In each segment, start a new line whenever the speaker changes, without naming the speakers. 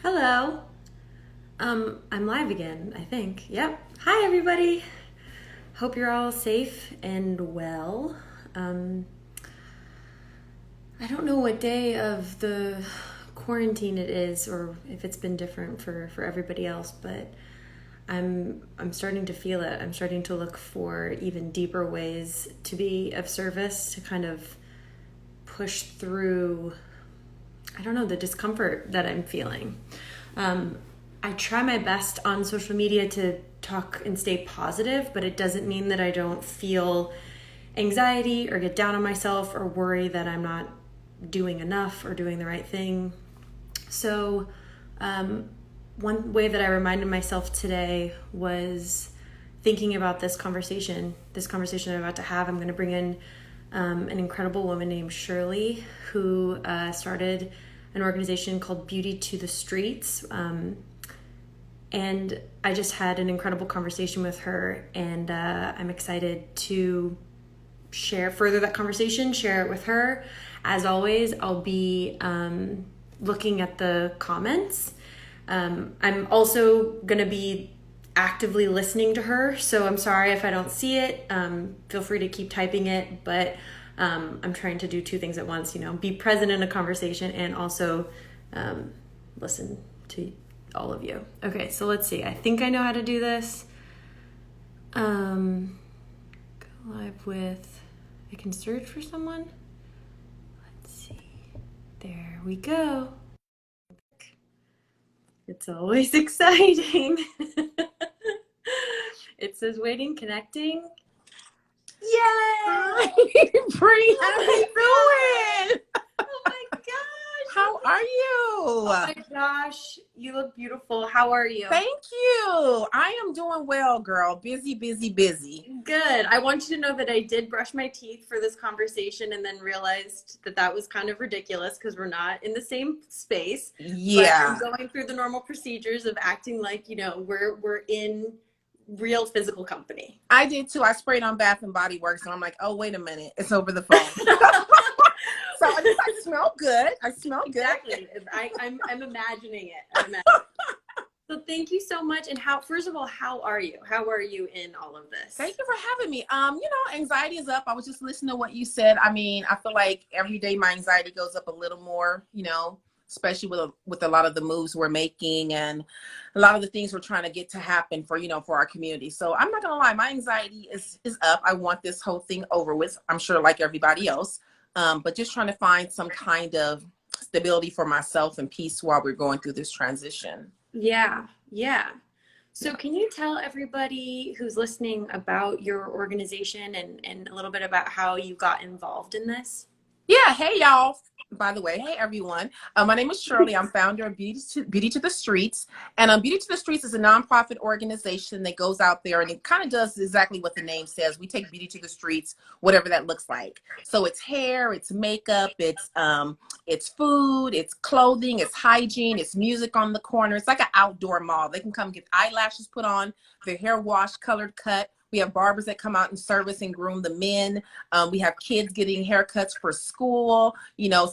Hello. I'm live again, I think. Yep. Hi, everybody. Hope you're all safe and well. Um, I don't know what day of the quarantine it is, or if it's been different for everybody else, but I'm starting to feel it. I'm starting to look for even deeper ways to be of service to kind of push through, I don't know, the discomfort that I'm feeling. Um, I try my best on social media to talk and stay positive, but it doesn't mean that I don't feel anxiety or get down on myself or worry that I'm not doing enough or doing the right thing. So, one way that I reminded myself today was thinking about this conversation I'm about to have. I'm going to bring in an incredible woman named Shirley who started an organization called Beauty to the Streets. And I just had an incredible conversation with her, and I'm excited to further that conversation, share it with her. As always, I'll be looking at the comments. I'm also going to be actively listening to her, so I'm sorry if I don't see it. Feel free to keep typing it, but I'm trying to do two things at once, be present in a conversation and also listen to all of you. Okay, so let's see. I think I know how to do this. Go live with, I can search for someone. Let's see. There we go. It's always exciting. It says waiting, connecting.
Yay! Bree, how are you doing?
Oh my gosh.
How are you?
Oh my gosh, you look beautiful. How are you?
Thank you. I am doing well, girl. Busy, busy, busy.
Good. I want you to know that I did brush my teeth for this conversation and then realized that that was kind of ridiculous because we're not in the same space. But I'm
Yeah,
going through the normal procedures of acting like, we're in real physical company.
I did too. I sprayed on Bath and Body Works, and I'm like, oh, wait a minute, it's over the phone. So at least I smell good. I smell good.
Exactly. I'm imagining it. So thank you so much. And first of all, how are you? How are you in all of this?
Thank you for having me. Anxiety is up. I was just listening to what you said. I mean, I feel like every day my anxiety goes up a little more, especially with a lot of the moves we're making and a lot of the things we're trying to get to happen for our community. So I'm not gonna lie, my anxiety is up. I want this whole thing over with. I'm sure like everybody else. But just trying to find some kind of stability for myself and peace while we're going through this transition.
Yeah, yeah. So can you tell everybody who's listening about your organization and a little bit about how you got involved in this?
Yeah, hey y'all. By the way, hey everyone. My name is Shirley. I'm founder of Beauty to the Streets. And Beauty to the Streets is a nonprofit organization that goes out there and it kind of does exactly what the name says. We take beauty to the streets, whatever that looks like. So it's hair, it's makeup, it's food, it's clothing, it's hygiene, it's music on the corner. It's like an outdoor mall. They can come get eyelashes put on, their hair washed, colored cut. We have barbers that come out and service and groom the men. We have kids getting haircuts for school.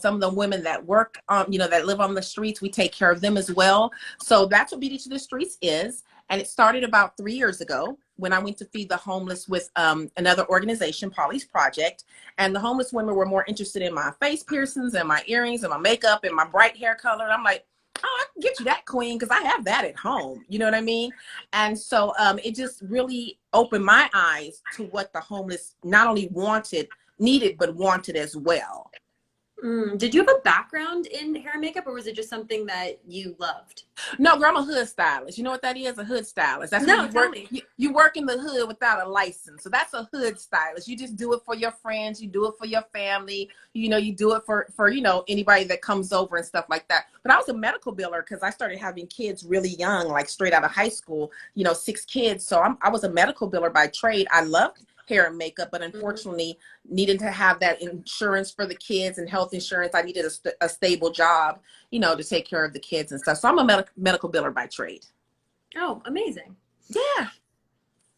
Some of the women that work, that live on the streets, we take care of them as well. So that's what Beauty to the Streets is. And it started about 3 years ago when I went to feed the homeless with another organization, Polly's Project. And the homeless women were more interested in my face piercings and my earrings and my makeup and my bright hair color. And I'm like, oh, I can get you that, queen, because I have that at home. You know what I mean? And so it just really opened my eyes to what the homeless not only needed, but wanted as well.
Did you have a background in hair and makeup, or was it just something that you loved?
No, girl, I'm a hood stylist. You know what that is? A hood stylist. That's when
No,
you
tell
work.
me.
You work in the hood without a license. So that's a hood stylist. You just do it for your friends. You do it for your family. You do it for anybody that comes over and stuff like that. But I was a medical biller because I started having kids really young, like straight out of high school. 6 kids. So I was a medical biller by trade. I loved hair and makeup, but unfortunately needing to have that insurance for the kids and health insurance, I needed a stable job, to take care of the kids and stuff. So I'm a medical biller by trade.
Oh, amazing.
Yeah.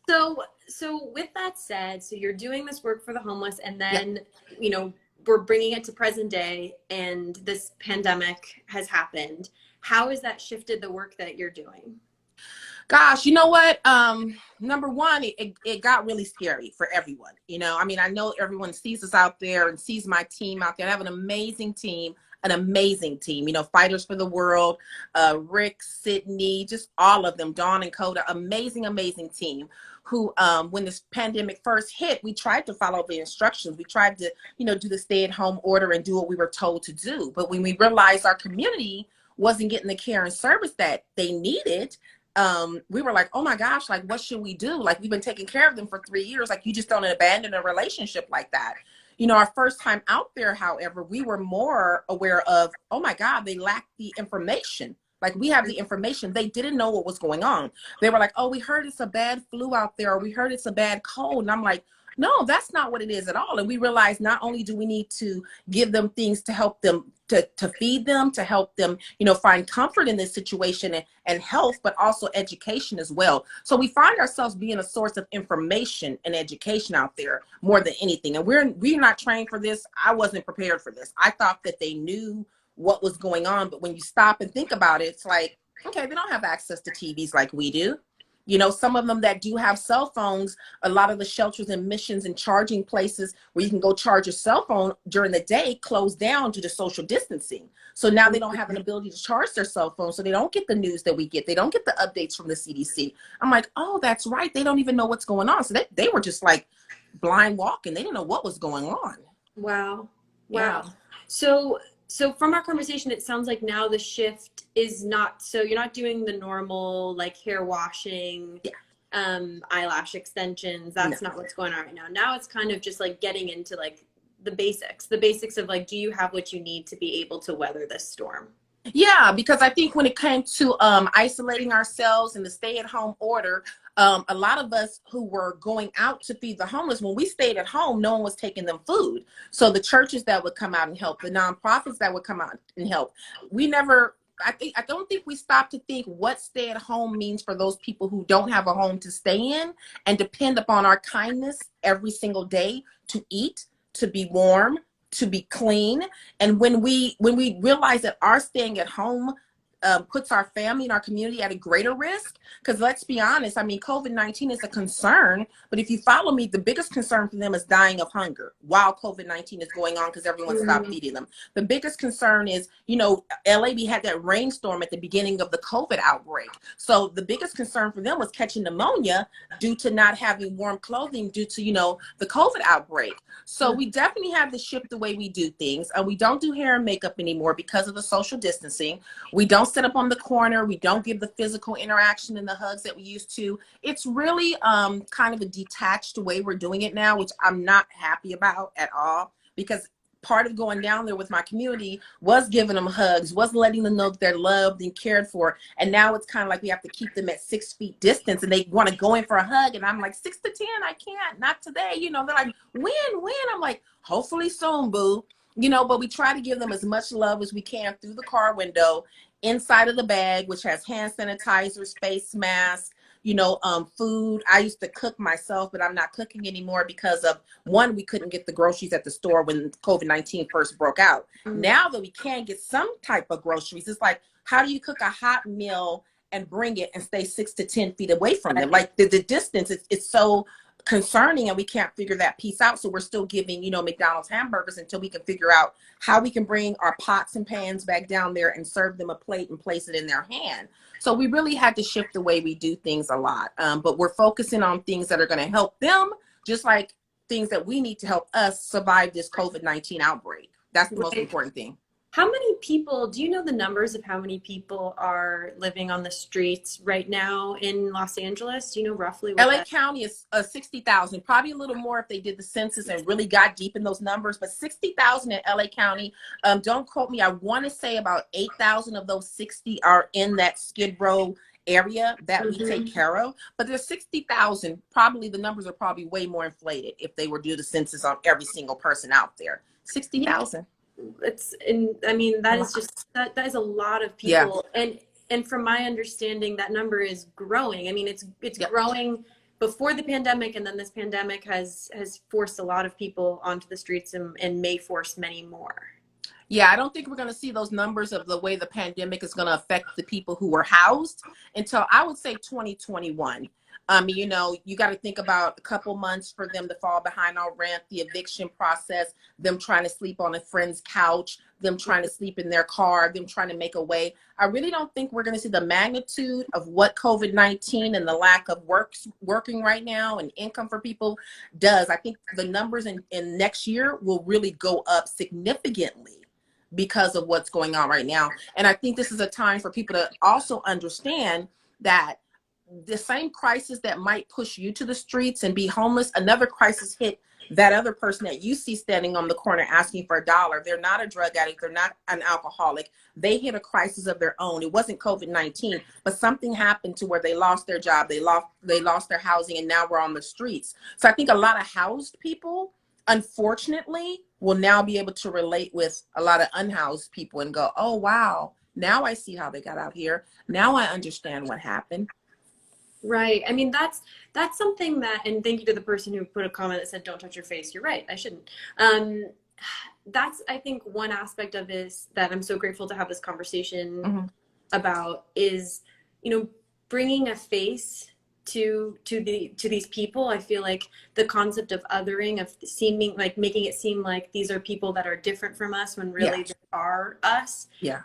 So with that said, so you're doing this work for the homeless, and
Yeah.
then, we're bringing it to present day, and this pandemic has happened. how has that shifted the work that you're doing?
Gosh, you know what? Number one, it got really scary for everyone. You know, I mean, I know everyone sees us out there and sees my team out there. I have an amazing team, you know, Fighters for the World, Rick, Sydney, just all of them, Dawn and Coda, amazing team who, when this pandemic first hit, we tried to follow the instructions. We tried to, you know, do the stay-at-home order and do what we were told to do. But when we realized our community wasn't getting the care and service that they needed, we were like, oh my gosh, like, what should we do? Like, we've been taking care of them for 3 years. Like, you just don't abandon a relationship like that. You know, our first time out there, however, we were more aware of, oh my God, they lacked the information. Like, we have the information. They didn't know what was going on. They were like, oh, we heard it's a bad flu out there, or we heard it's a bad cold. And I'm like, no, that's not what it is at all. And we realized not only do we need to give them things to help them, to feed them, to help them, you know, find comfort in this situation and health, but also education as well. So we find ourselves being a source of information and education out there more than anything. And we're not trained for this. I wasn't prepared for this. I thought that they knew what was going on. But when you stop and think about it, it's like, okay, they don't have access to TVs like we do. You know, some of them that do have cell phones, a lot of the shelters and missions and charging places where you can go charge your cell phone during the day closed down due to social distancing. So now they don't have an ability to charge their cell phone. So they don't get the news that we get. They don't get the updates from the CDC. I'm like, oh, that's right. They don't even know what's going on. So they were just like blind walking. They didn't know what was going on.
Wow.
Yeah.
So from our conversation, it sounds like now the shift is not, so you're not doing the normal like hair washing, eyelash extensions. That's not what's going on right now. Now it's kind of just like getting into like the basics of like, do you have what you need to be able to weather this storm?
Yeah, because I think when it came to isolating ourselves and the stay-at-home order, a lot of us who were going out to feed the homeless, when we stayed at home, no one was taking them food. So the churches that would come out and help, the nonprofits that would come out and help, I don't think we stopped to think what stay at home means for those people who don't have a home to stay in and depend upon our kindness every single day to eat, to be warm, to be clean. And when we realize that our staying at home puts our family and our community at a greater risk, because let's be honest, I mean, COVID-19 is a concern, but if you follow me, the biggest concern for them is dying of hunger while COVID-19 is going on because everyone stopped feeding them. The biggest concern is, you know, LA, we had that rainstorm at the beginning of the COVID outbreak. So the biggest concern for them was catching pneumonia due to not having warm clothing due to, you know, the COVID outbreak. So we definitely have to shift the way we do things. We don't do hair and makeup anymore because of the social distancing. We don't sit up on the corner. We don't give the physical interaction and the hugs that we used to. It's really kind of a detached way we're doing it now, which I'm not happy about at all, because part of going down there with my community was giving them hugs, was letting them know that they're loved and cared for. And now it's kind of like we have to keep them at 6 feet distance and they want to go in for a hug. And I'm like, 6 to 10, I can't, not today. You know, they're like, when? I'm like, hopefully soon, boo. You know, but we try to give them as much love as we can through the car window, inside of the bag, which has hand sanitizers, face masks, you know, food. I used to cook myself, but I'm not cooking anymore because of, one, we couldn't get the groceries at the store when COVID-19 first broke out. Now that we can get some type of groceries, it's like, how do you cook a hot meal and bring it and stay 6 to 10 feet away from them? Like the distance, it's so concerning, and we can't figure that piece out. So we're still giving, you know, McDonald's hamburgers until we can figure out how we can bring our pots and pans back down there and serve them a plate and place it in their hand. So we really had to shift the way we do things a lot. But we're focusing on things that are going to help them, just like things that we need to help us survive this COVID-19 outbreak. That's the most important thing.
How many people, do you know the numbers of how many people are living on the streets right now in Los Angeles? Do you know roughly what
LA County is 60,000, probably a little more if they did the census and really got deep in those numbers, but 60,000 in LA County. Don't quote me. I want to say about 8,000 of those 60 are in that Skid Row area that we take care of, but there's 60,000. Probably the numbers are probably way more inflated if they were to do the census on every single person out there. 60,000.
I mean, that is just, that is a lot of people. Yeah. And from my understanding, that number is growing. I mean, it's growing before the pandemic, and then this pandemic has forced a lot of people onto the streets and may force many more.
Yeah, I don't think we're going to see those numbers of the way the pandemic is going to affect the people who were housed until I would say 2021. You know, you got to think about a couple months for them to fall behind on rent, the eviction process, them trying to sleep on a friend's couch, them trying to sleep in their car, them trying to make a way. I really don't think we're going to see the magnitude of what COVID-19 and the lack of working right now and income for people does. I think the numbers in next year will really go up significantly because of what's going on right now. And I think this is a time for people to also understand that the same crisis that might push you to the streets and be homeless, another crisis hit that other person that you see standing on the corner asking for $1. They're not a drug addict. They're not an alcoholic. They hit a crisis of their own. It wasn't COVID-19, but something happened to where they lost their job. They lost their housing, and now we're on the streets. So I think a lot of housed people, unfortunately, will now be able to relate with a lot of unhoused people and go, oh, wow, now I see how they got out here. Now I understand what happened.
Right. I mean, that's something that, and thank you to the person who put a comment that said, "Don't touch your face." You're right. I shouldn't. Um, that's, I think, one aspect of this that I'm so grateful to have this conversation
Mm-hmm.
about is, you know, bringing a face to these people. I feel like the concept of othering, of seeming like making it seem like these are people that are different from us when
Yeah.
really they are us,
Yeah.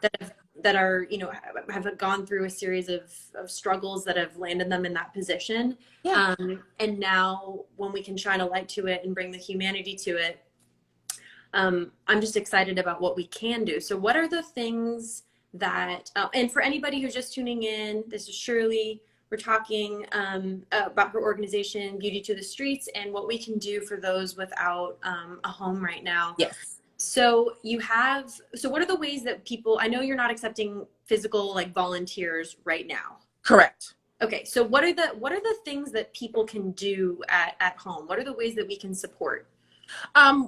that are, you know, have gone through a series of struggles that have landed them in that position.
Yeah.
And now when we can shine a light to it and bring the humanity to it, I'm just excited about what we can do. So what are the things that, and for anybody who's just tuning in, this is Shirley. We're talking about her organization, Beauty to the Streets, and what we can do for those without a home right now.
Yes.
So what are the ways that people, I know you're not accepting physical like volunteers right now.
Correct.
Okay, so what are the things that people can do at home? What are the ways that we can support?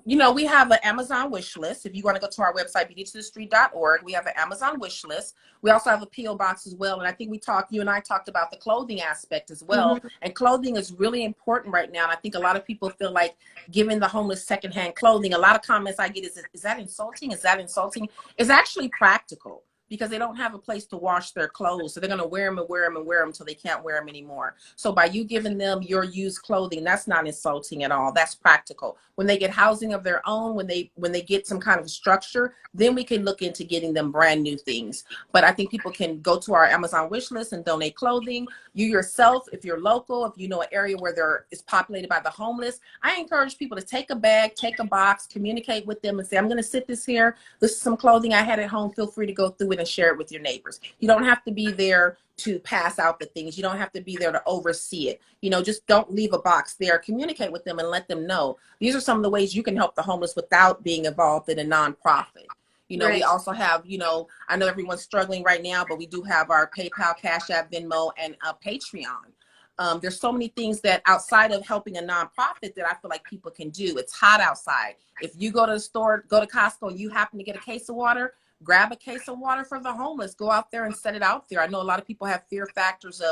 You know, we have an Amazon wish list. If you want to go to our website, beautytothestreet.org, we have an Amazon wish list. We also have a P.O. box as well. And I think you and I talked about the clothing aspect as well.
Mm-hmm.
And clothing is really important right now. And I think a lot of people feel like giving the homeless secondhand clothing. A lot of comments I get is that insulting? Is that insulting? It's actually practical, because they don't have a place to wash their clothes. So they're going to wear them and wear them and wear them until they can't wear them anymore. So by you giving them your used clothing, that's not insulting at all. That's practical. When they get housing of their own, when they get some kind of structure, then we can look into getting them brand new things. But I think people can go to our Amazon wish list and donate clothing. You yourself, if you're local, if you know an area where there is populated by the homeless, I encourage people to take a bag, take a box, communicate with them and say, I'm going to sit this here. This is some clothing I had at home. Feel free to go through it and share it with your neighbors. You don't have to be there to pass out the things. You don't have to be there to oversee it. You know, just don't leave a box there. Communicate with them and let them know. These are some of the ways you can help the homeless without being involved in a nonprofit. You know, we also have, you know, I know everyone's struggling right now, but we do have our PayPal, Cash App, Venmo, and Patreon. There's so many things that outside of helping a nonprofit that I feel like people can do. It's hot outside. If you go to the store, go to Costco, and you happen to get a case of water, grab a case of water for the homeless. Go out there and set it out there. I know a lot of people have fear factors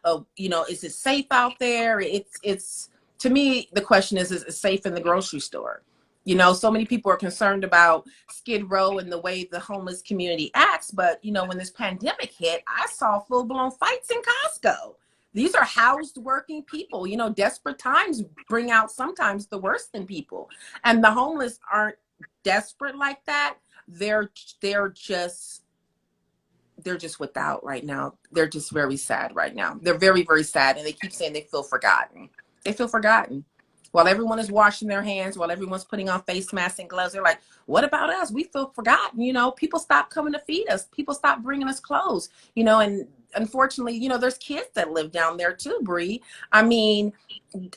of you know, is it safe out there? It's to me, the question is it safe in the grocery store? You know, so many people are concerned about Skid Row and the way the homeless community acts. But, you know, when this pandemic hit, I saw full blown fights in Costco. These are housed working people. You know, desperate times bring out sometimes the worst in people. And the homeless aren't desperate like that. They're just without right now. They're just very sad right now. They're very, very sad. And they keep saying they feel forgotten. They feel forgotten. While everyone is washing their hands, while everyone's putting on face masks and gloves, they're like, what about us? We feel forgotten. You know, people stop coming to feed us. People stop bringing us clothes, you know, and unfortunately, you know, there's kids that live down there too, Bree. I mean,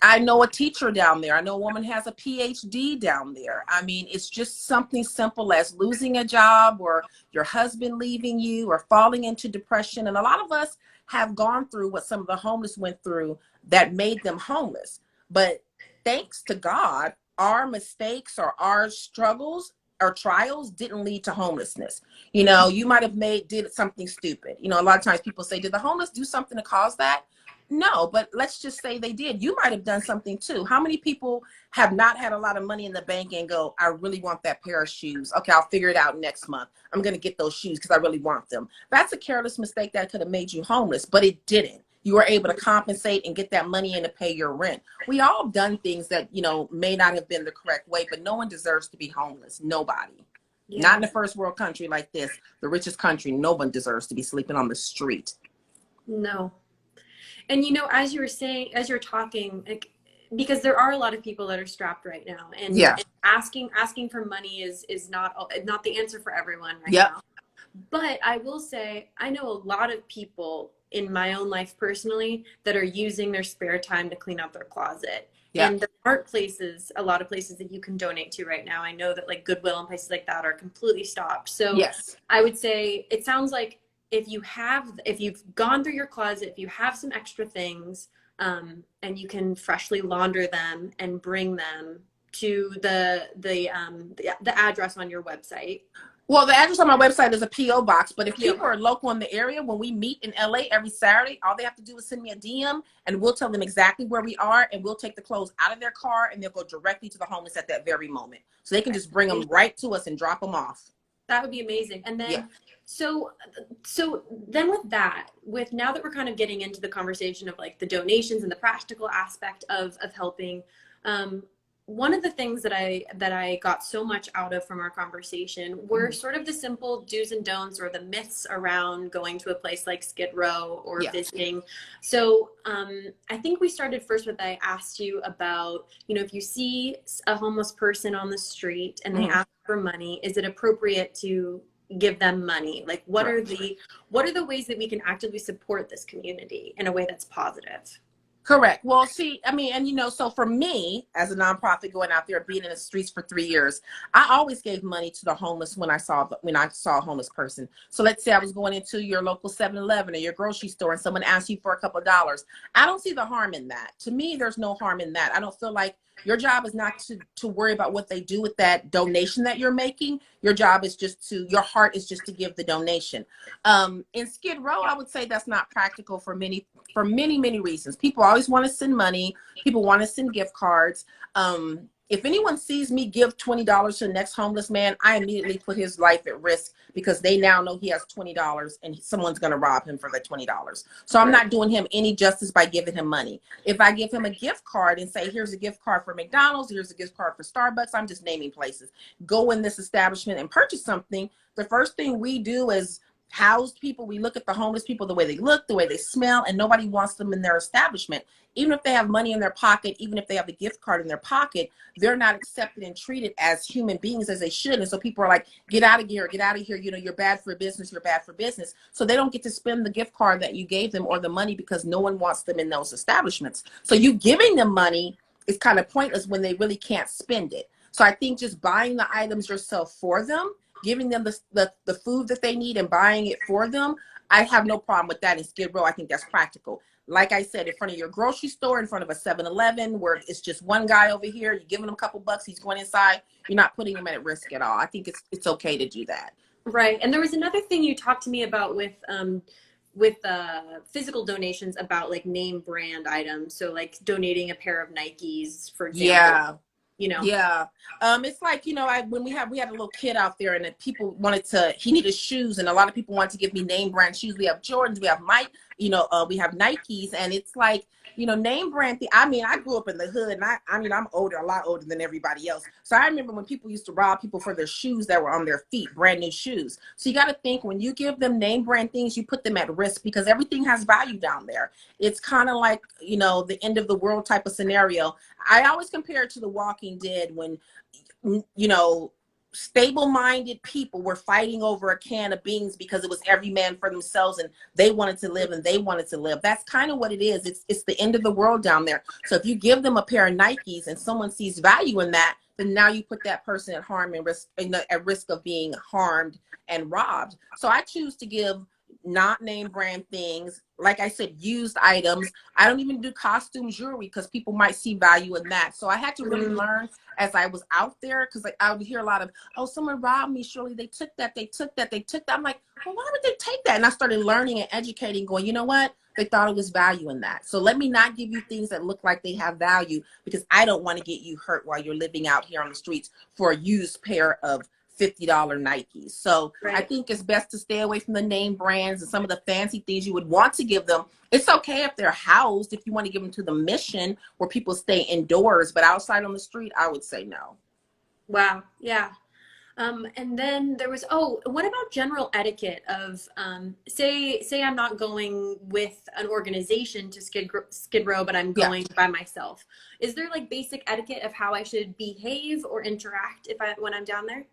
I know a teacher down there. I know a woman has a PhD down there. I mean, it's just something simple as losing a job or your husband leaving you or falling into depression. And a lot of us have gone through what some of the homeless went through that made them homeless. But thanks to God, our mistakes or our struggles or trials didn't lead to homelessness. You know, you might have did something stupid. You know, a lot of times people say, did the homeless do something to cause that? No, but let's just say they did. You might have done something too. How many people have not had a lot of money in the bank and go, I really want that pair of shoes. Okay, I'll figure it out next month. I'm going to get those shoes because I really want them. That's a careless mistake that could have made you homeless, but it didn't. You were able to compensate and get that money in to pay your rent. We all done things that, may not have been the correct way, but no one deserves to be homeless. Nobody.
Yeah.
Not in a first world country like this, the richest country. No one deserves to be sleeping on the street.
No. And as you were saying, as you're talking, like, because there are a lot of people that are strapped right now, and,
Yeah.
and asking for money is not the answer for everyone right
Yep.
now. But I will say, I know a lot of people in my own life personally that are using their spare time to clean out their closet.
Yeah.
And there aren't a lot of places that you can donate to right now. I know that like Goodwill and places like that are completely stopped. So
Yes.
I would say it sounds like if you've gone through your closet, if you have some extra things, and you can freshly launder them and bring them to the address on your website.
Well, the address on my website is a P.O. box, but if
P.O.
people are local in the area, when we meet in LA every Saturday, all they have to do is send me a DM and we'll tell them exactly where we are, and we'll take the clothes out of their car and they'll go directly to the homeless at that very moment. So they can just bring them right to us and drop them off.
That would be amazing. And then,
Yeah.
so then with now that we're kind of getting into the conversation of like the donations and the practical aspect of helping, one of the things that I got so much out of from our conversation were sort of the simple do's and don'ts, or the myths around going to a place like Skid Row or visiting. So I think we started first with, I asked you about, if you see a homeless person on the street and they ask for money, is it appropriate to give them money? Like, what are the ways that we can actively support this community in a way that's positive?
Correct. Well, see, I mean, and so for me, as a nonprofit going out there, being in the streets for 3 years, I always gave money to the homeless when I saw a homeless person. So let's say I was going into your local 7-Eleven or your grocery store and someone asked you for a couple of dollars. I don't see the harm in that. To me, there's no harm in that. I don't feel like your job is not to worry about what they do with that donation that you're making. Your job is your heart is just to give the donation. In Skid Row, I would say that's not practical for many, many reasons. People always want to send money. People want to send gift cards. If anyone sees me give $20 to the next homeless man, I immediately put his life at risk because they now know he has $20 and someone's going to rob him for the $20. So I'm not doing him any justice by giving him money. If I give him a gift card and say, here's a gift card for McDonald's, here's a gift card for Starbucks, I'm just naming places. Go in this establishment and purchase something. The first thing we do is housed people. We look at the homeless people, the way they look, the way they smell, and nobody wants them in their establishment. Even if they have money in their pocket, even if they have a gift card in their pocket, they're not accepted and treated as human beings as they should. And so people are like, get out of here, get out of here. You're bad for business. You're bad for business. So they don't get to spend the gift card that you gave them or the money because no one wants them in those establishments. So you giving them money is kind of pointless when they really can't spend it. So I think just buying the items yourself for them, giving them the food that they need and buying it for them, I have no problem with that in Skid Row. I think that's practical. Like I said, in front of your grocery store, in front of a 7-Eleven, where it's just one guy over here, you're giving him a couple bucks, he's going inside, you're not putting him at risk at all. I think it's okay to do that.
Right. And there was another thing you talked to me about with physical donations, about like name brand items. So like donating a pair of Nikes, for example.
Yeah.
Yeah.
It's like, when we had a little kid out there and people he needed shoes, and a lot of people wanted to give me name brand shoes. We have Jordans, we have we have Nikes, and it's like, name brand thing. I mean, I grew up in the hood, and I'm older, a lot older than everybody else. So I remember when people used to rob people for their shoes that were on their feet, brand new shoes. So you got to think, when you give them name brand things, you put them at risk because everything has value down there. It's kind of like, the end of the world type of scenario. I always compare it to The Walking Dead when, stable-minded people were fighting over a can of beans because it was every man for themselves and they wanted to live and they wanted to live. That's kind of what it is. It's the end of the world down there. So if you give them a pair of Nikes and someone sees value in that, then now you put that person at harm and risk, at risk of being harmed and robbed. So I choose to give not name brand things. Like I said, used items. I don't even do costume jewelry because people might see value in that. So I had to really learn as I was out there, because I would hear a lot of, oh, someone robbed me, Shirley. They took that. I'm like, well, why would they take that? And I started learning and educating, going, you know what? they thought it was value in that. So let me not give you things that look like they have value, because I don't want to get you hurt while you're living out here on the streets for a used pair of $50 Nikes. So I
Right.
think it's best to stay away from the name brands and some of the fancy things you would want to give them. It's okay if they're housed, if you want to give them to the mission where people stay indoors, but outside on the street, I would say no.
Wow. Yeah. And then there was, oh, what about general etiquette of, say I'm not going with an organization to Skid Row, but I'm
Yeah.
going by myself. Is there like basic etiquette of how I should behave or interact when I'm down there?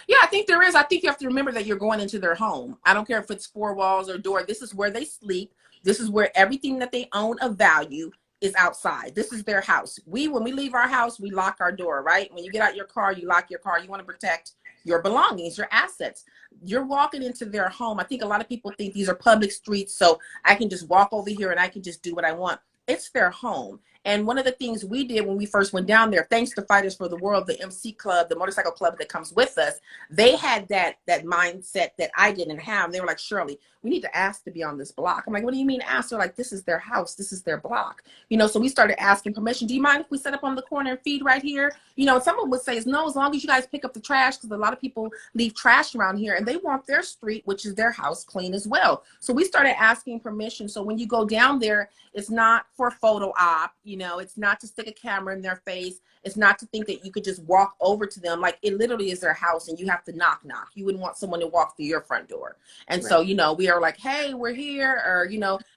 Yeah, I think there is. I think you have to remember that you're going into their home. I don't care if it's four walls or door. This is where they sleep. This is where everything that they own of value is outside. This is their house. When we leave our house, we lock our door, right? When you get out your car, you lock your car. You want to protect your belongings, your assets. You're walking into their home. I think a lot of people think these are public streets, so I can just walk over here and I can just do what I want. It's their home. And one of the things we did when we first went down there, thanks to Fighters for the World, the MC club, the motorcycle club that comes with us, they had that mindset that I didn't have. They were like, Shirley, we need to ask to be on this block. I'm like, what do you mean ask? They're like, this is their house. This is their block. So we started asking permission. Do you mind if we set up on the corner and feed right here? And someone would say, no, as long as you guys pick up the trash, because a lot of people leave trash around here and they want their street, which is their house, clean as well. So we started asking permission. So when you go down there, it's not for photo op, it's not to stick a camera in their face. It's not to think that you could just walk over to them. Like, it literally is their house and you have to knock. You wouldn't want someone to walk through your front door. And right. So, we are like, hey, we're here, or,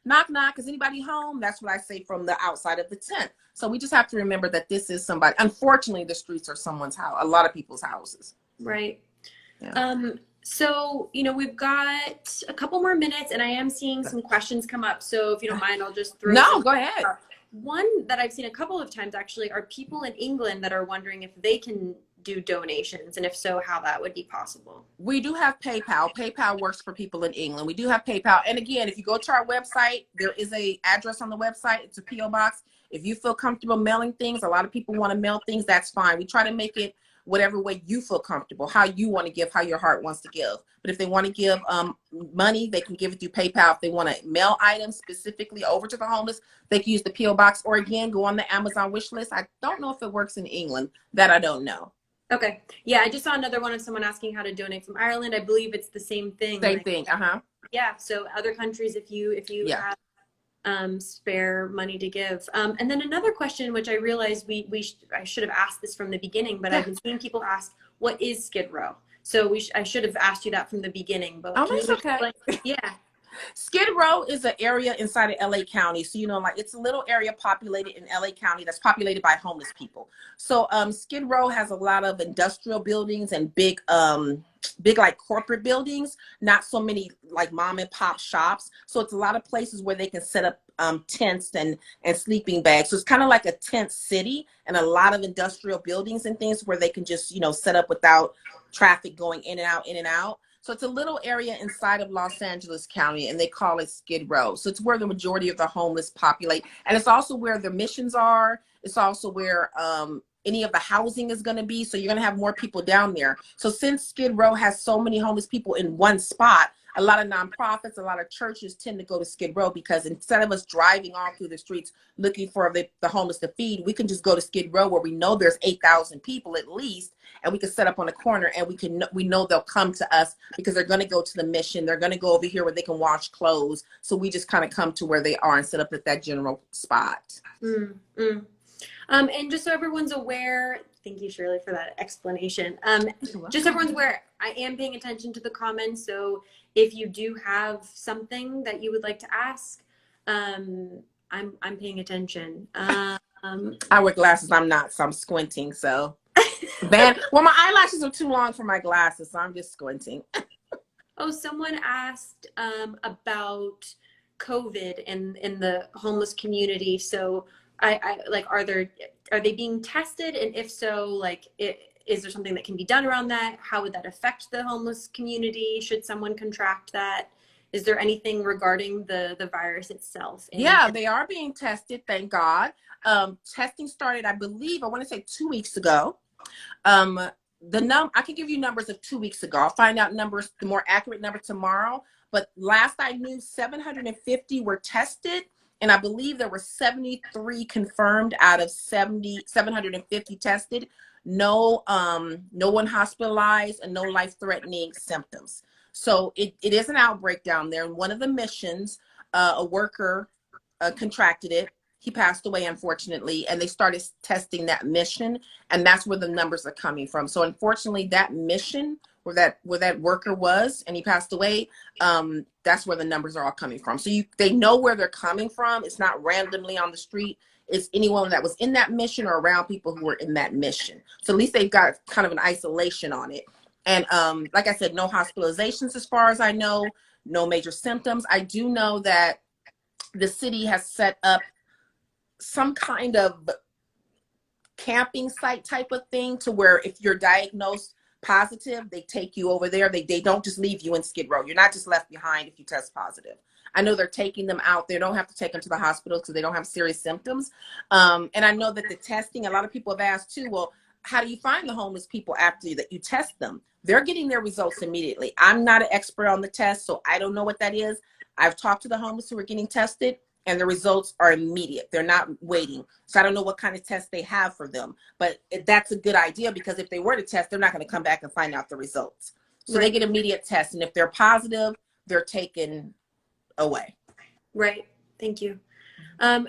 knock. Is anybody home? That's what I say from the outside of the tent. So we just have to remember that this is somebody. Unfortunately, the streets are someone's house, a lot of people's houses.
Right.
Yeah.
So, we've got a couple more minutes and I am seeing some questions come up. So if you don't mind, I'll just throw
No, go ahead.
One that I've seen a couple of times actually are people in England that are wondering if they can do donations, and if so, how that would be possible.
We do have PayPal. PayPal works for people in England. We do have PayPal. And again, if you go to our website, there is a address on the website. It's a P.O. box. If you feel comfortable mailing things, a lot of people want to mail things, that's fine. We try to make it whatever way you feel comfortable, how you want to give, how your heart wants to give. But if they want to give money, they can give it through PayPal. If they want to mail items specifically over to the homeless, they can use the P.O. box, or again, go on the Amazon wish list. I don't know if it works in England. That I don't know.
Okay. Yeah, I just saw another one of someone asking how to donate from Ireland. I believe it's the same thing.
Same thing.
Yeah. So other countries, if you have spare money to give. And then another question, which I realized I should have asked this from the beginning, but I've been seeing people ask, what is Skid Row? So I should have asked you that from the beginning. But
that's okay.
Yeah.
Skid Row is an area inside of LA County. So, it's a little area populated in LA County that's populated by homeless people. So Skid Row has a lot of industrial buildings and big like corporate buildings, not so many like mom and pop shops. So it's a lot of places where they can set up tents and sleeping bags. So it's kind of like a tent city, and a lot of industrial buildings and things where they can just, set up without traffic going in and out. So it's a little area inside of Los Angeles County, and they call it Skid Row. So it's where the majority of the homeless populate. And it's also where the missions are. It's also where any of the housing is going to be. So you're going to have more people down there. So since Skid Row has so many homeless people in one spot, a lot of nonprofits, a lot of churches tend to go to Skid Row, because instead of us driving all through the streets looking for the homeless to feed, we can just go to Skid Row where we know there's 8,000 people at least, and we can set up on a corner, and we know they'll come to us because they're going to go to the mission. They're going to go over here where they can wash clothes. So we just kind of come to where they are and set up at that general spot.
And just so everyone's aware, thank you, Shirley, for that explanation. Just so everyone's aware, I am paying attention to the comments. So if you do have something that you would like to ask, I'm paying attention.
I wear glasses. I'm not, so I'm squinting. So well, my eyelashes are too long for my glasses, so I'm just squinting.
Oh, someone asked about COVID in the homeless community. So I like, are they being tested? And if so, like, is there something that can be done around that? How would that affect the homeless community? Should someone contract that? Is there anything regarding the virus itself?
Yeah, they are being tested, thank God. Testing started, I believe, I want to say 2 weeks ago. I can give you numbers of 2 weeks ago. I'll find out the more accurate number tomorrow. but last I knew, 750 were tested. And I believe there were 73 confirmed out of 750 tested. No, no one hospitalized and no life-threatening symptoms. So it is an outbreak down there. In one of the missions, a worker contracted it. He passed away, unfortunately, and they started testing that mission, and that's where the numbers are coming from. So unfortunately, that mission where that worker was and he passed away, that's where the numbers are all coming from. So they know where they're coming from. It's not randomly on the street. It's anyone that was in that mission or around people who were in that mission. So at least they've got kind of an isolation on it. And like I said, no hospitalizations as far as I know, no major symptoms. I do know that the city has set up some kind of camping site type of thing to where if you're diagnosed positive, they take you over there. They don't just leave you in Skid Row. You're not just left behind if you test positive. I know they're taking them out. They don't have to take them to the hospital because they don't have serious symptoms. And I know that the testing, a lot of people have asked too, well, how do you find the homeless people after that you test them? They're getting their results immediately. I'm not an expert on the test, so I don't know what that is. I've talked to the homeless who are getting tested, and the results are immediate. They're not waiting. So I don't know what kind of test they have for them, but that's a good idea, because if they were to test, they're not going to come back and find out the results. So They get immediate tests, and if they're positive, they're taken away.
Right. Thank you.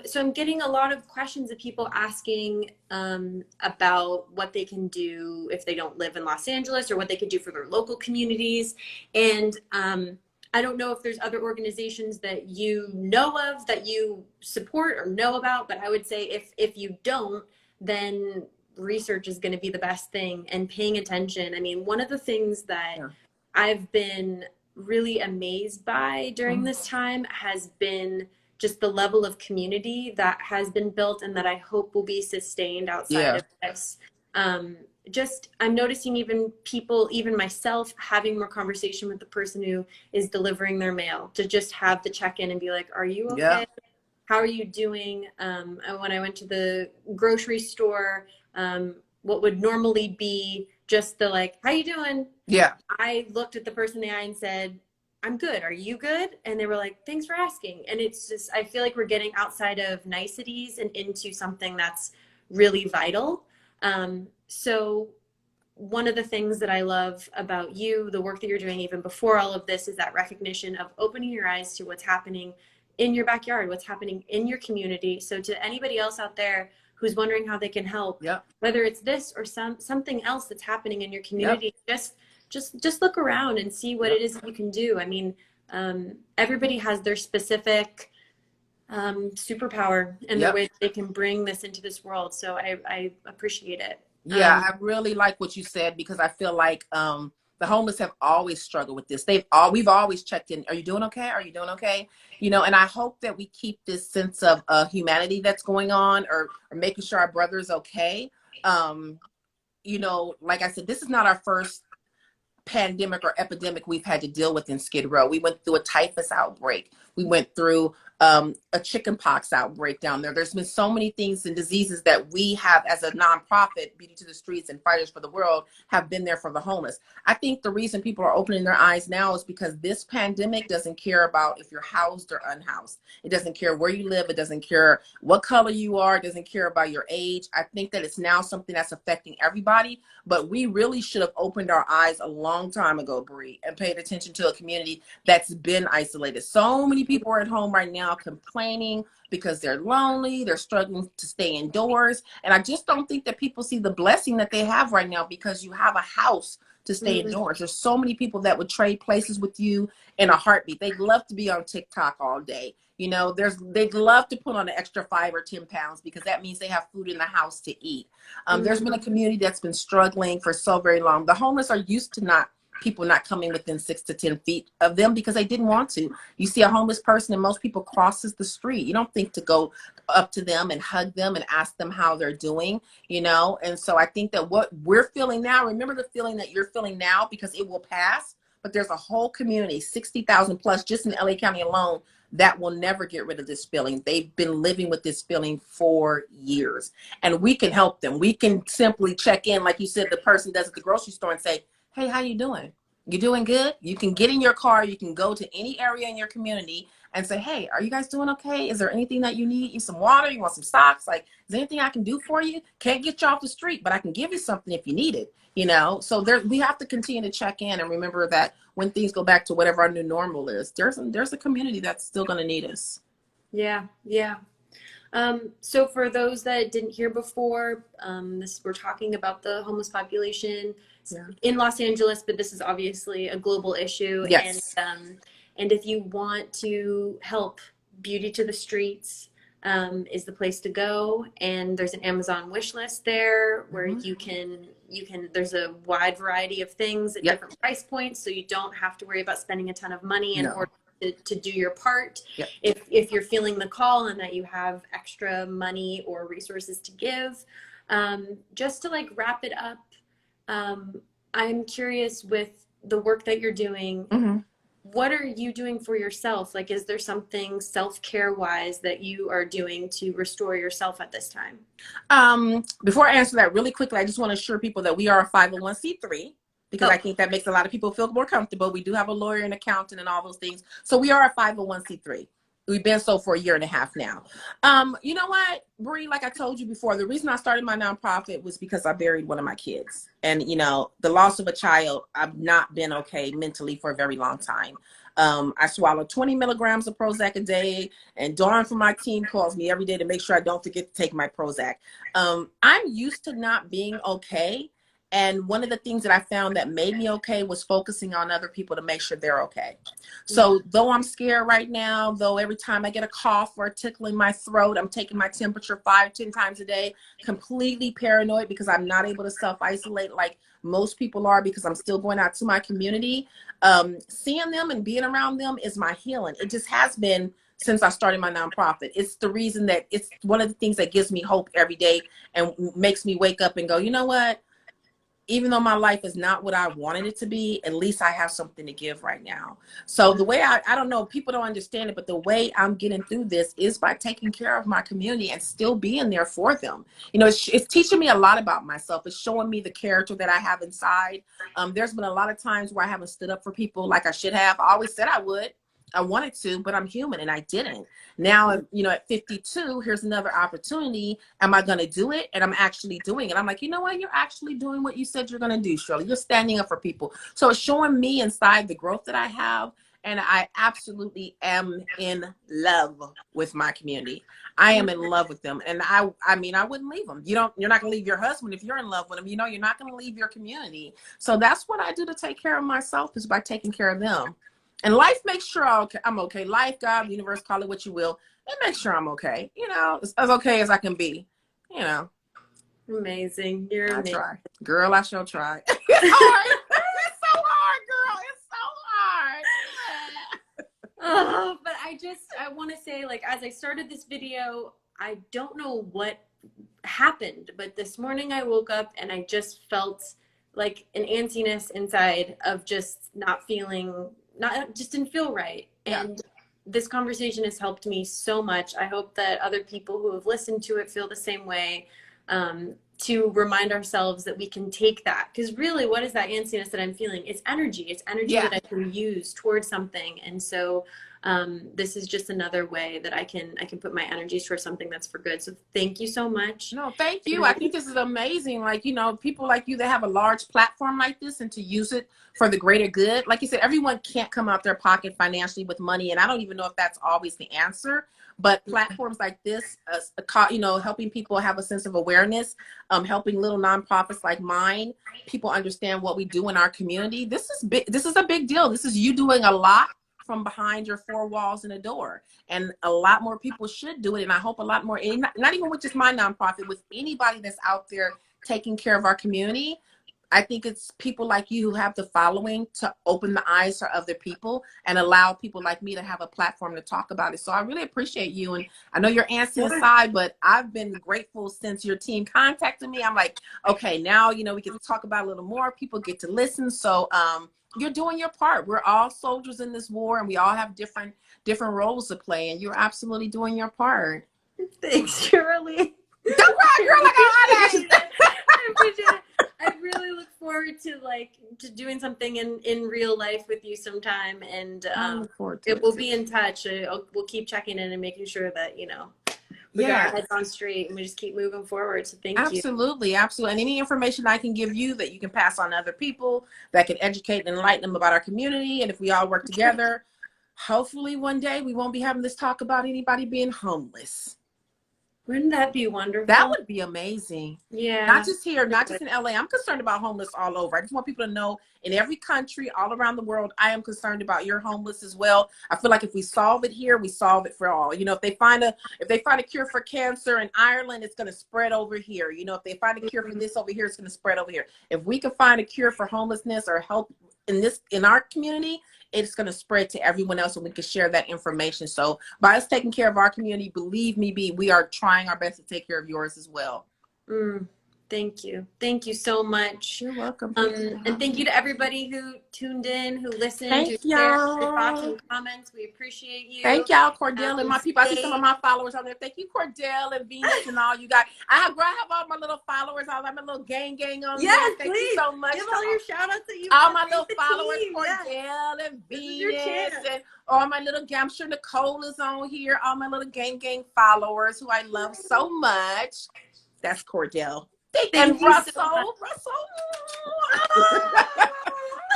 So I'm getting a lot of questions of people asking about what they can do if they don't live in Los Angeles, or what they can do for their local communities. And I don't know if there's other organizations that you know of that you support or know about, but I would say if you don't, then research is going to be the best thing, and paying attention. I mean, one of the things that I've been really amazed by during this time has been just the level of community that has been built and that I hope will be sustained outside of this. I'm noticing even people, even myself, having more conversation with the person who is delivering their mail, to just have the check-in and be like, are you okay? How are you doing? And when I went to the grocery store, what would normally be just the like, how you doing? I looked at the person in the eye and said, I'm good. Are you good? And they were like, thanks for asking. And it's just, I feel like we're getting outside of niceties and into something that's really vital. So one of the things that I love about you, the work that you're doing even before all of this, is that recognition of opening your eyes to what's happening in your backyard, what's happening in your community. So to anybody else out there who's wondering how they can help, whether it's this or something else that's happening in your community, just look around and see what it is that you can do. I mean, everybody has their specific superpower and the way that they can bring this into this world. So I appreciate it.
I really like what you said, because I feel like the homeless have always struggled with this. We've always checked in. Are you doing okay? Are you doing okay? You know, and I hope that we keep this sense of humanity that's going on, or making sure our brother is okay. You know, like I said, this is not our first pandemic or epidemic we've had to deal with in Skid Row. We went through a typhus outbreak. We went through a chickenpox outbreak down there. There's been so many things and diseases that we have as a nonprofit, Beauty to the Streets and Fighters for the World, have been there for the homeless. I think the reason people are opening their eyes now is because this pandemic doesn't care about if you're housed or unhoused. It doesn't care where you live. It doesn't care what color you are. It doesn't care about your age. I think that it's now something that's affecting everybody, but we really should have opened our eyes a long time ago, Bree, and paid attention to a community that's been isolated. So many people are at home right now complaining because they're lonely, they're struggling to stay indoors. And I just don't think that people see the blessing that they have right now, because you have a house to stay indoors. There's so many people that would trade places with you in a heartbeat. They'd love to be on TikTok all day. You know, they'd love to put on an extra 5 or 10 pounds, because that means they have food in the house to eat. There's been a community that's been struggling for so very long. The homeless are used to people not coming within 6 to 10 feet of them because they didn't want to. You see a homeless person and most people crosses the street. You don't think to go up to them and hug them and ask them how they're doing, you know? And so I think that what we're feeling now, remember the feeling that you're feeling now, because it will pass, but there's a whole community, 60,000 plus just in LA County alone, that will never get rid of this feeling. They've been living with this feeling for years, and we can help them. We can simply check in, like you said, the person does at the grocery store, and say, hey, how you doing? You're doing good. You can get in your car. You can go to any area in your community and say, hey, are you guys doing okay? Is there anything that you need? You some water? You want some socks? Like, is there anything I can do for you? Can't get you off the street, but I can give you something if you need it, you know? So we have to continue to check in and remember that when things go back to whatever our new normal is, there's a community that's still going to need us.
Yeah, yeah. So for those that didn't hear before, we're talking about the homeless population in Los Angeles, but this is obviously a global issue.
Yes.
And if you want to help, Beauty to the Streets is the place to go. And there's an Amazon wish list there where you can, there's a wide variety of things at different price points. So you don't have to worry about spending a ton of money in order to do your part. If you're feeling the call and that you have extra money or resources to give, just to like wrap it up, I'm curious with the work that you're doing, what are you doing for yourself? Like, is there something self-care wise that you are doing to restore yourself at this time?
Before I answer that really quickly, I just want to assure people that we are a 501c3. Because I think that makes a lot of people feel more comfortable. We do have a lawyer and accountant and all those things. So we are a 501c3. We've been so for 1.5 years now. You know what, Bree, like I told you before, the reason I started my nonprofit was because I buried one of my kids. And, you know, the loss of a child, I've not been okay mentally for a very long time. I swallow 20 milligrams of Prozac a day, and Dawn from my team calls me every day to make sure I don't forget to take my Prozac. I'm used to not being okay. And one of the things that I found that made me okay was focusing on other people to make sure they're okay. So though I'm scared right now, though every time I get a cough or a tickle in my throat, I'm taking my temperature 5-10 times a day, completely paranoid because I'm not able to self-isolate like most people are because I'm still going out to my community. Seeing them and being around them is my healing. It just has been since I started my nonprofit. It's the reason that it's one of the things that gives me hope every day and makes me wake up and go, you know what? Even though my life is not what I wanted it to be, at least I have something to give right now. So the way I don't know, people don't understand it, but the way I'm getting through this is by taking care of my community and still being there for them. You know, it's teaching me a lot about myself. It's showing me the character that I have inside. There's been a lot of times where I haven't stood up for people like I should have. I always said I would. I wanted to, but I'm human and I didn't. Now, you know, at 52, here's another opportunity. Am I going to do it? And I'm actually doing it. I'm like, you know what? You're actually doing what you said you're going to do, Shirley. You're standing up for people. So it's showing me inside the growth that I have. And I absolutely am in love with my community. I am in love with them. And I mean, I wouldn't leave them. You're not going to leave your husband if you're in love with him. You know, you're not going to leave your community. So that's what I do to take care of myself, is by taking care of them. And life makes sure I'm okay. Life, God, the universe, call it what you will. It makes sure I'm okay. You know, as okay as I can be. You know.
Amazing. You're amazing.
I try. Girl, I shall try. It's hard. It's so hard, girl. It's so hard.
But I want to say, like, as I started this video, I don't know what happened, but this morning I woke up and I just felt like an antsiness inside of just just didn't feel right. And this conversation has helped me so much. I hope that other people who have listened to it feel the same way, to remind ourselves that we can take that. Because really, what is that antsiness that I'm feeling? It's energy. It's energy that I can use towards something. And so this is just another way that I can put my energies towards something that's for good. So thank you so much.
No, thank you. I think this is amazing. Like, you know, people like you that have a large platform like this and to use it for the greater good. Like you said, everyone can't come out their pocket financially with money. And I don't even know if that's always the answer. But platforms like this, you know, helping people have a sense of awareness, helping little nonprofits like mine, people understand what we do in our community. This is big. This is a big deal. This is you doing a lot from behind your four walls and a door. And a lot more people should do it. And I hope a lot more, not even with just my nonprofit, with anybody that's out there taking care of our community. I think it's people like you who have the following to open the eyes for other people and allow people like me to have a platform to talk about it. So I really appreciate you. And I know you're antsy inside, but I've been grateful since your team contacted me. I'm like, okay, now, you know, we get to talk about it a little more. People get to listen. So you're doing your part. We're all soldiers in this war, and we all have different roles to play. And you're absolutely doing your part.
Thanks, Shirley.
Don't cry, girl. I got eyelashes.
I appreciate it. I really look forward to doing something in real life with you sometime, and
I look forward to
it
it
will
too.
be in touch. We'll keep checking in and making sure that we got our
Yeah,
heads on straight and we just keep moving forward. So thank you.
absolutely, absolutely. And any information I can give you that you can pass on to other people that can educate and enlighten them about our community, and if we all work together, hopefully one day we won't be having this talk about anybody being homeless.
Wouldn't that be
That
wonderful?
would be amazing. Not
Yeah.
just here, not just in LA. I'm concerned about homeless all over. I just want people to know in every country, all around the world, I am concerned about your homeless as well. I feel like if we solve it here, we solve it for all. You know, if they find a cure for cancer in Ireland, it's going to spread over here. You know, if they find a cure for this over here, it's going to spread over here. If we can find a cure for homelessness or help in our community, it's going to spread to everyone else, and we can share that information. So by us taking care of our community, believe me, we are trying our best to take care of yours as well.
Thank you. Thank you so much.
You're welcome.
And thank you to everybody who tuned in, who listened, who
Thank
shared their thoughts
y'all.
and comments. We appreciate you.
Thank y'all, Cordell and my people. I see some
Stay.
of my followers on there. Thank you, Cordell and Venus and all you guys. I have all my little followers. I have my little gang on
Yes,
there. Thank
please.
you so much.
Give all your shout outs that you
All my little
the
followers,
team.
Cordell
Yes.
and
This is your
Venus,
chance.
and all my little gang. I'm sure Nicole is on here. All my little gang followers who I love so much. That's Cordell.
Thank you
Russell.
so much.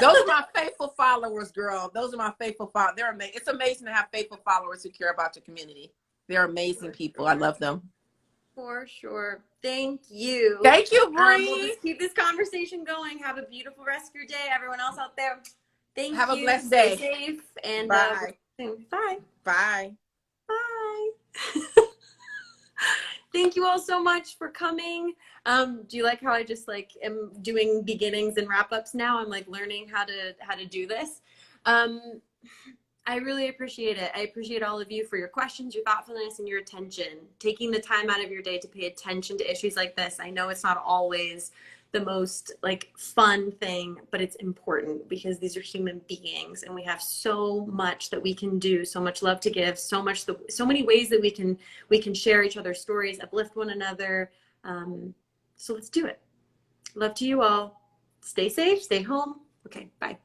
Those are my faithful followers, girl. Those are my faithful followers. They're amazing. It's amazing to have faithful followers who care about your community. They're amazing people. I love them.
For sure. Thank you.
Thank you, Bree.
We'll just keep this conversation going. Have a beautiful rest of your day. Everyone else out there, thank you.
Have a blessed
Stay
day.
safe. And
bye.
Bye.
Bye.
Bye. Thank you all so much for coming. Do you like how I just am doing beginnings and wrap-ups now? I'm learning how to do this. I really appreciate it. I appreciate all of you for your questions, your thoughtfulness, and your attention. Taking the time out of your day to pay attention to issues like this. I know it's not always the most fun thing, but it's important because these are human beings and we have so much that we can do, so much love to give, so many ways that we can share each other's stories, uplift one another. So let's do it. Love to you all. Stay safe, stay home. Okay, bye.